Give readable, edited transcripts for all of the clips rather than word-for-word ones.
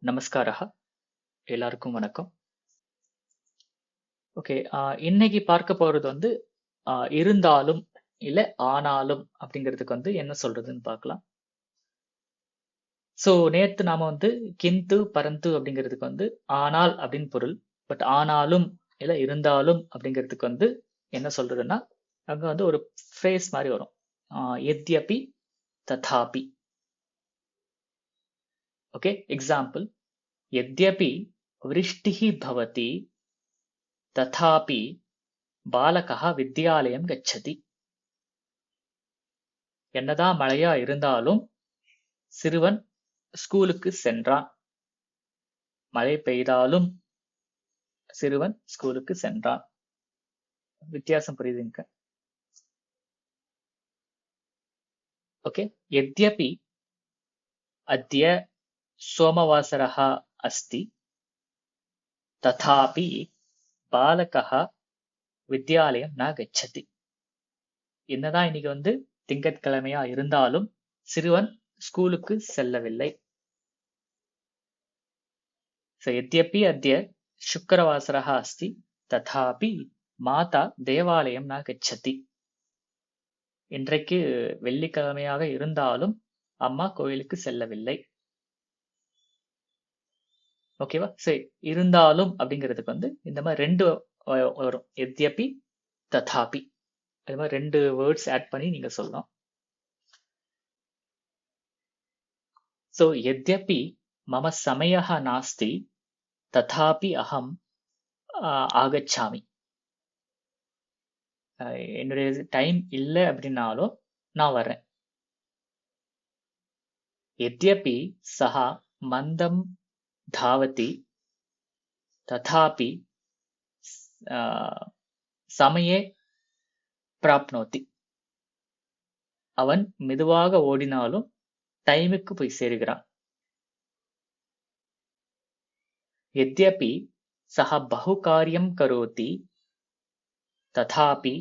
நமஸ்காரः. எல்லாருக்கும் வணக்கம். ஓகே, இன்னைக்கு பார்க்க போறது வந்து இருந்தாலும் இல்ல ஆனாலும் அப்படிங்கிறதுக்கு வந்து என்ன சொல்றதுன்னு பார்க்கலாம். ஸோ நேத்து நாம வந்து கிந்து பரந்து அப்படிங்கிறதுக்கு வந்து ஆனால் அப்படின்னு பொருள். பட் ஆனாலும் இல்ல இருந்தாலும் அப்படிங்கிறதுக்கு வந்து என்ன சொல்றதுன்னா அங்க வந்து ஒரு ஃப்ரேஸ் மாதிரி வரும். யத்யபி ததாபி. Okay, example. यद्यपि वृष्टिः भवति तथापि बालकः विद्यालयं गच्छति. என்னதான் மழையா இருந்தாலும் சிறுவன் ஸ்கூலுக்கு சென்றான். மழை பெய்தாலும் சிறுவன் ஸ்கூலுக்கு சென்றான். வித்தியாசம் புரியுதுங்க? ஓகே, यद्यपि अद्य सोमवासरः अस्ति तथापि बालकः विद्यालयं न गच्छति. என்னதான் இன்னைக்கு வந்து திங்கட்கிழமையா இருந்தாலும் சிறுவன் ஸ்கூலுக்கு செல்லவில்லை. यद्यपि अद्य शुक्रवासरः अस्ति तथापि माता देवालयं न गच्छति. இன்றைக்கு வெள்ளிக்கிழமையாக இருந்தாலும் அம்மா கோயிலுக்கு செல்லவில்லை. ஓகேவா? சரி, இருந்தாலும் அப்படிங்கிறதுக்கு வந்து இந்த மாதிரி ரெண்டு வரும். எத்யபி ததாபி. அது மாதிரி ரெண்டு வேர்ட்ஸ் ஆட் பண்ணி நீங்க சொல்லலாம். ஸோ எத்யபி மம சமயः நாஸ்தி ததாபி அகம் ஆகச்சாமி. என்னுடைய டைம் இல்லை அப்படின்னாலும் நான் வர்றேன். எத்யபி சஹா மந்தம் धावति तथापि समये प्राप्नोति. அவன் மெதுவாக ஓடினாலும் டைமுக்கு போய் சேருகிறான். यद्यपि सः बहु कार्यं करोति तथापि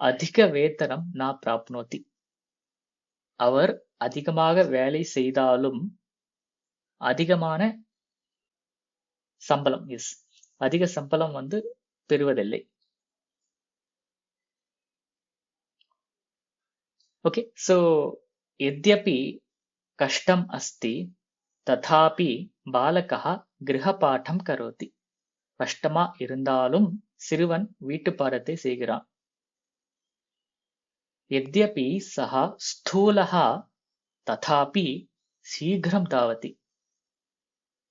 अधिक वेतनं न प्राप्नोति. அவர் அதிகமாக வேலை செய்தாலும் அதிகமான சம்பளம் அதிக சம்பளம் வந்து பெறுவதில்லை. ஓகே, சோ यद्यपि கஷ்டம் அஸ்தி ததாபி பாலகः கிரகபாடம் கரோதி. கஷ்டமா இருந்தாலும் சிறுவன் வீட்டு பாடத்தை செய்கிறான். यद्यपि सः स्थूलः तथापि சீக்கிரம் தாவதி.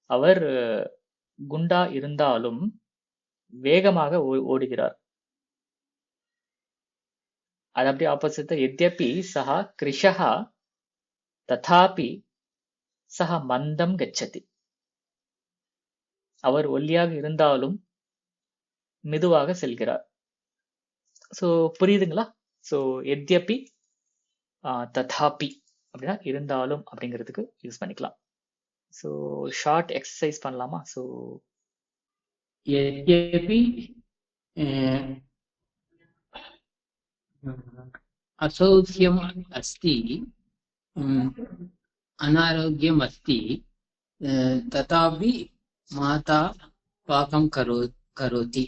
அவர் குண்டா இருந்தாலும் வேகமாக ஓடுகிறார். அது அப்படி ஆப்போசிட். यद्यपि सः कृशः तथापि सः மந்தம் கச்சதி. அவர் ஒல்லியாக இருந்தாலும் மெதுவாக செல்கிறார். ஸோ புரியுதுங்களா? ஸோ यद्यपि ததாபி அப்படின்னா இருந்தாலும் அப்படிங்கிறதுக்கு யூஸ் பண்ணிக்கலாம். ஸோ ஷார்ட் எக்ஸசைஸ் பண்ணலாமா? ஸோ यद्यपि असौख्यम् अस्ति अनारोग्यम् अस्ति तथापि माता पाकं करोति.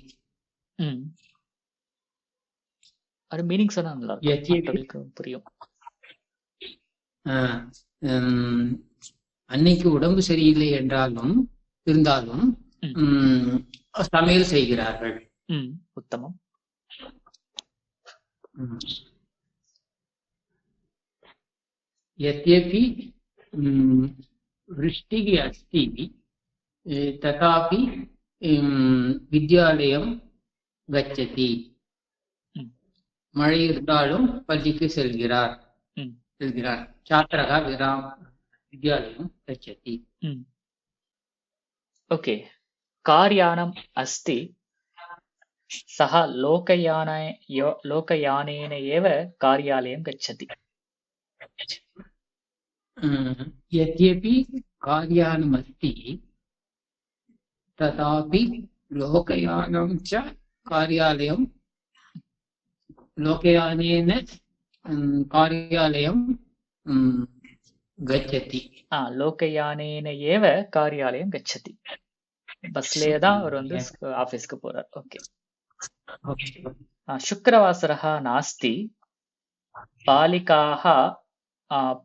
அது மீனிங் சொன்னா நல்லா இருக்கும், புரியும். அன்னைக்கு உடம்பு சரியில்லை என்றாலும் இருந்தாலும் சமையல் செய்கிறார்கள். உத்தமம். यद्यपि वृष्टिः अस्ति तथापि विद्यालयं गच्छति. மழை இருந்தாலும் பள்ளிக்கு செல்கிறார். छात्रः विद्यालयं गच्छति. ओके, कार्यानम् अस्ति सः लोकयानेन एव कार्यालयं गच्छति. यद्यपि कार्यानम् अस्ति तथापि लोकयानं च कार्यालयं लोकयानेन कार्यालयं गच्छति லோகயானேன ஏவ காரியாலயம் கச்சதி. பஸ்லயே தான் அவர் வந்து ஆபீஸ்க்கு போறார். ஓகே. சுக்ரவாசரः நாஸ்தி பாலிகாः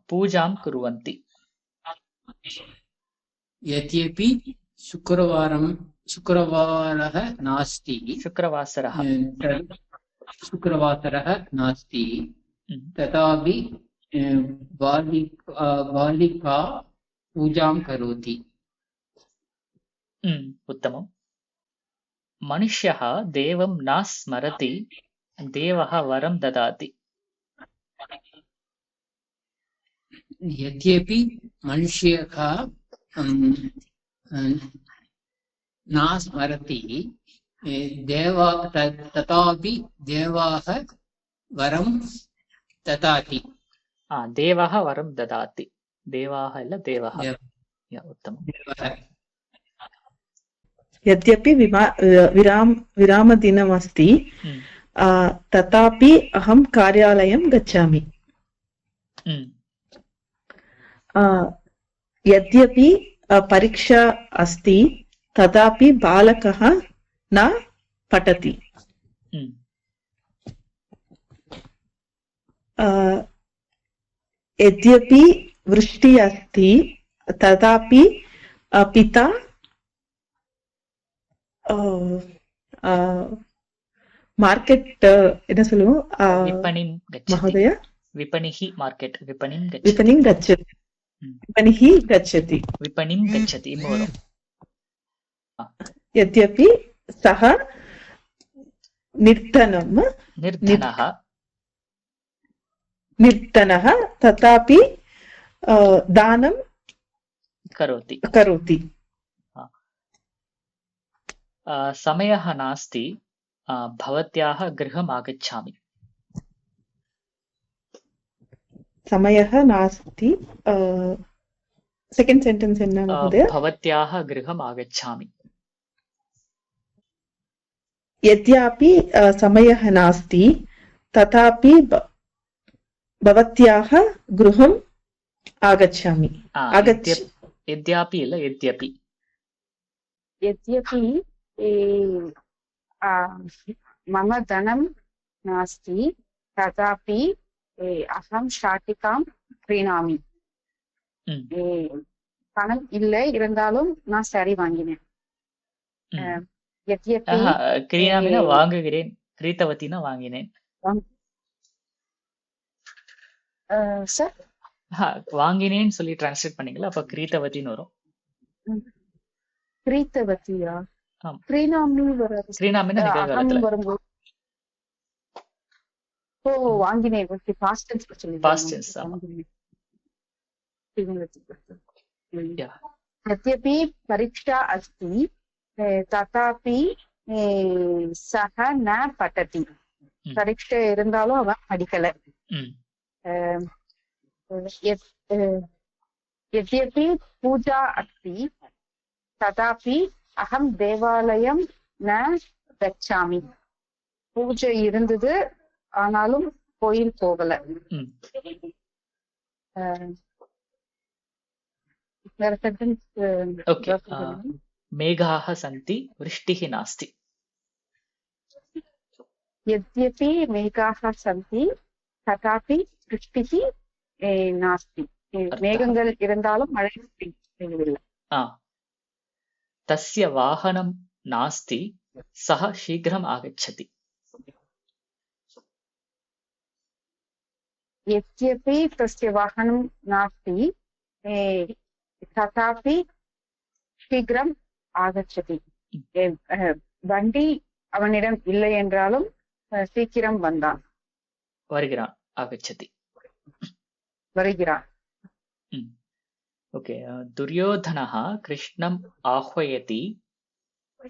பூஜாம் குர்வந்தி. यद्यपि शुक्रवारः नास्ति शुक्रवासरः नास्ति तथापि बालिका पूजां करोति. उत्तमम्. मनुष्यः देवं न स्मरति देवः वरं ददाति. यद्यपि मनुष्यः न स्मरति तथापि देवाः वरं ददाति. देवाः वरं ददाति. देवाः इल्ल देवः. उत्तमम्. यद्यपि विरामदिनमस्ति तथापि अहं कार्यालयं गच्छामि. यद्यपि परीक्षा अस्ति तथापि बालकः न पठति. यद्यपि वृष्टि अस्ति तथापि पिता मार्केट என்ன சொல்லுவோம் மहोदय विपणिः मार्केट विपणिं गच्छति. विपणिं गच्छति. यद्यपि सः निर्धनः तथापि दानं करोति. समयः नास्ति भवत्याः गृहम् आगच्छामि. समयः नास्ति सेकेंड सेंटेंस என்ன महोदय? भवत्याः गृहम् आगच्छामि. यद्यपि समयः नास्ति तथापि भवत्याः गृहम् आगच्छामि. यद्यपि इल्ल यद्यपि मम धनं नास्ति तथापि अहं शाटिकां क्रीणामि. பணம் இல்லை இருந்தாலும் நான் சரி வாங்கினேன். கிரீணாமினா வாங்குகிறேன், கிரீத்தவத்தினா வாங்கினேன். சார் வாங்கினேன்னு சொல்லி டிரான்ஸ்லேட் பண்ணீங்களா? அப்ப கிரீத்தவத்தின்னு வரும். கிரீத்தவத்தியா? கிரீணாமி வராது. கிரீணாமினா நிகழ்காலத்துல வரும்போது வாங்கினேன். ஓகே, பாஸ்ட் டென்ஸ் சொல்லி பாஸ்ட் டென்ஸ். यद्यपि परीक्षा अस्ति तथापि सः न पठति. परीक्षा இருந்தாலும் அவன் படிக்கல. यद्यपि पूजा अस्ति तथापि अहं देवालयं न गच्छामि. பூஜை இருந்தது ஆனாலும் கோயில் போகல. मेघाः सन्ति वृष्टिः नास्ति. यद्यपि मेघाः सन्ति तथापि वृष्टिः नास्ति. மேகங்கள் இருந்தாலும் மழை பெய்யவில்லை. तस्य वाहनं नास्ति सः शीघ्रम् आगच्छति. यद्यपि तस्य वाहनं नास्ति तथापि शीघ्रम् आगच्छति. வண்டி அவனிடம் இல்லை என்றாலும் சீக்கிரம் வந்தான். வருகிறான். ஆகச்சதி வருகிறான். ओके. दुर्योधनः कृष्णम् आह्वयति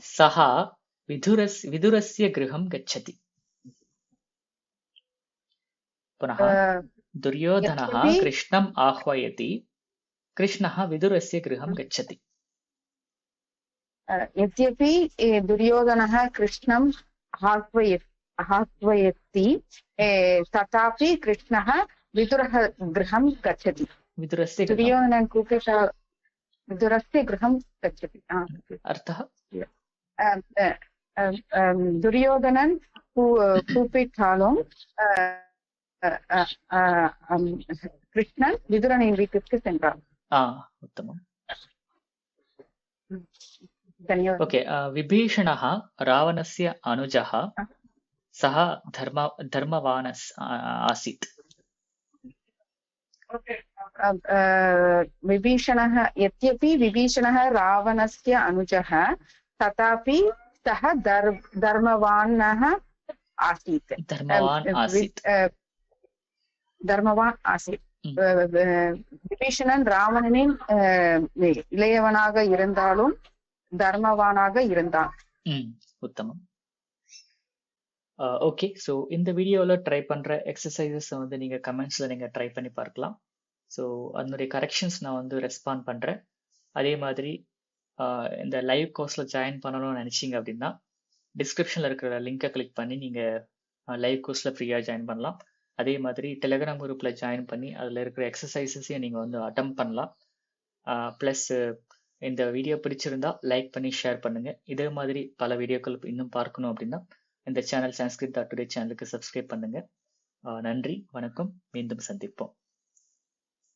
सः विदुरस्य गृहं गच्छति. पुनः दुर्योधनः कृष्णम् आह्वयति कृष्णः विदुरस्य गृहं गच्छति. यद्यपि दुर्योधनः कृष्णम् आह्वयति तथापि कृष्णः विदुरः गृहं गच्छति. विदुरस्य गृहम् दुर्योधनः कूपेशा विदुरस्य गृहं गच्छति अर्थः दुर्योधनन् கூப்பிட்டாலும் கிருஷ்ணன் விதுரனின் வீட்டிற்கு சென்றார். उत्तमम्. धन्यवादः. ओके, विभीषणः रावणस्य अनुजः, सः धर्मवान् आसीत्. विभीषणः यद्यपि विभीषणः रावणस्य अनुजः तथापि सः धर्मवान् आसीत्. धर्मवान् आसीत्. விபீஷணன் ராவணனின் இளையவனாக இருந்தாலும் தர்மவானாக இருந்தான். உத்தமம். ஓகே, ஸோ இந்த வீடியோவில் ட்ரை பண்ணுற எக்ஸசைசஸ் வந்து நீங்கள் கமெண்ட்ஸில் நீங்கள் ட்ரை பண்ணி பார்க்கலாம். ஸோ அதனுடைய கரெக்ஷன்ஸ் நான் வந்து ரெஸ்பாண்ட் பண்ணுறேன். அதே மாதிரி இந்த லைவ் கோர்ஸில் ஜாயின் பண்ணணும்னு நினச்சிங்க அப்படின்னா டிஸ்கிரிப்ஷனில் இருக்கிற லிங்கை கிளிக் பண்ணி நீங்கள் லைவ் கோர்ஸில் ஃப்ரீயாக ஜாயின் பண்ணலாம். அதே மாதிரி டெலிகிராம் குரூப்பில் ஜாயின் பண்ணி அதில் இருக்கிற எக்ஸசைசஸையும் நீங்கள் வந்து அட்டெம்ப்ட் பண்ணலாம். ப்ளஸ் இந்த வீடியோ பிடிச்சிருந்தா லைக் பண்ணி ஷேர் பண்ணுங்கள். இதே மாதிரி பல வீடியோக்கள் இன்னும் பார்க்கணும் அப்படின்னா இந்த சேனல் sanskrit.today சேனலுக்கு சப்ஸ்கிரைப் பண்ணுங்கள். நன்றி, வணக்கம், மீண்டும் சந்திப்போம்.